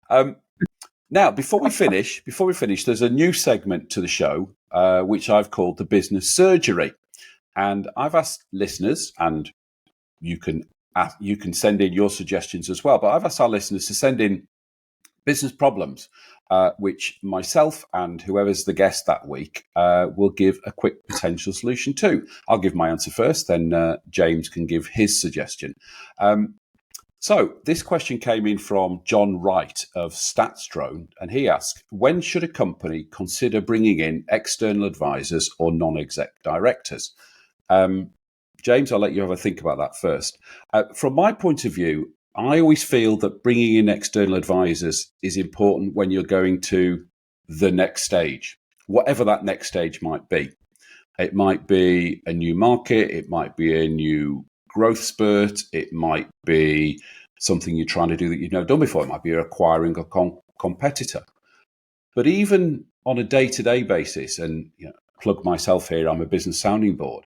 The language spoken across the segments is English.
Now, before we finish, there's a new segment to the show, which I've called the business surgery. And I've asked listeners, and you can send in your suggestions as well, but I've asked our listeners to send in business problems, which myself and whoever's the guest that week will give a quick potential solution to. I'll give my answer first, then James can give his suggestion. So this question came in from John Wright of StatsDrone, and he asked, when should a company consider bringing in external advisors or non-exec directors? James, I'll let you have a think about that first. From my point of view, I always feel that bringing in external advisors is important when you're going to the next stage, whatever that next stage might be. It might be a new market, it might be a new growth spurt, it might be something you're trying to do that you've never done before, it might be acquiring a competitor. But even on a day-to-day basis, and plug myself here, I'm a business sounding board,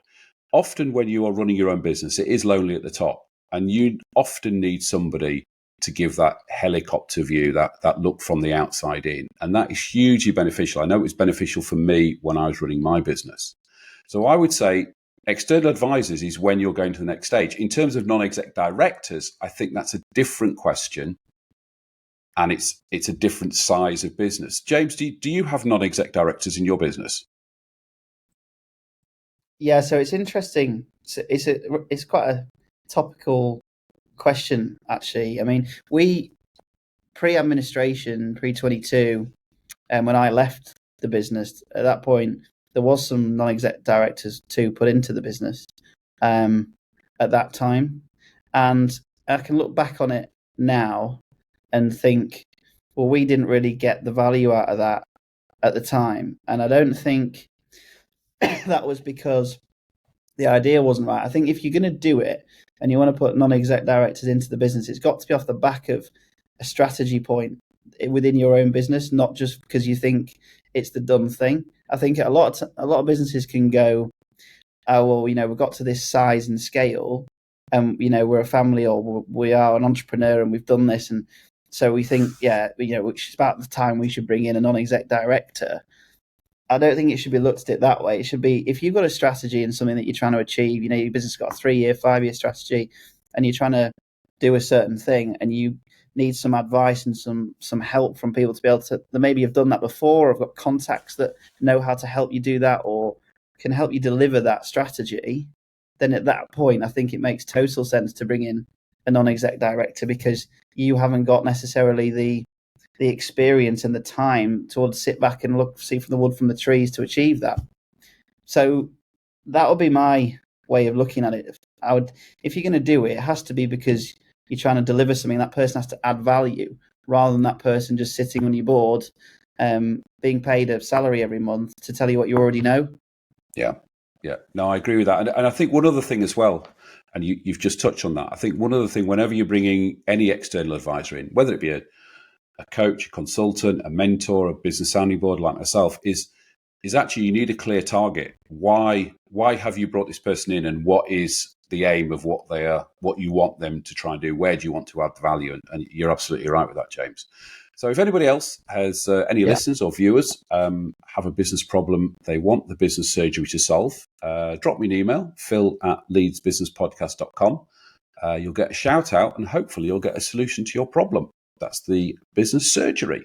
often when you are running your own business, it is lonely at the top, and you often need somebody to give that helicopter view, that look from the outside in, and that is hugely beneficial. I know it was beneficial for me when I was running my business. So I would say external advisors is when you're going to the next stage. In terms of non-exec directors, I think that's a different question, and it's a different size of business. James, do you have non-exec directors in your business? Yeah, so it's interesting. It's quite a topical question, actually. I mean, we pre-administration, pre-22, and when I left the business, at that point, there was some non-exec directors to put into the business at that time. And I can look back on it now and think, well, we didn't really get the value out of that at the time. And I don't think that was because the idea wasn't right. I think if you're going to do it and you want to put non-exec directors into the business, it's got to be off the back of a strategy point within your own business, not just because you think it's the done thing. I think a lot of businesses can go, oh, well, we've got to this size and scale, and we're a family or we are an entrepreneur and we've done this, and so we think, which is about the time we should bring in a non-exec director. I don't think it should be looked at it that way. It should be, if you've got a strategy and something that you're trying to achieve, your business has got a 3-year, 5-year strategy, and you're trying to do a certain thing, and you need some advice and some help from people to be able to, that maybe you've done that before, or have got contacts that know how to help you do that, or can help you deliver that strategy, then at that point, I think it makes total sense to bring in a non-exec director, because you haven't got necessarily the experience and the time to sit back and see from the wood from the trees to achieve that. So that would be my way of looking at it. If you're going to do it, it has to be because you're trying to deliver something. That person has to add value, rather than that person just sitting on your board, being paid a salary every month to tell you what you already know. Yeah. No, I agree with that. And I think one other thing as well, and you've just touched on that, I think one other thing, whenever you're bringing any external advisor in, whether it be a coach, a consultant, a mentor, a business sounding board like myself, is actually you need a clear target. Why have you brought this person in, and what is the aim of what they are, what you want them to try and do? Where do you want to add value? And you're absolutely right with that, James. So if anybody else has any listeners or viewers have a business problem they want the business surgery to solve, drop me an email, phil@leadsbusinesspodcast.com. You'll get a shout out, and hopefully you'll get a solution to your problem. That's the business surgery.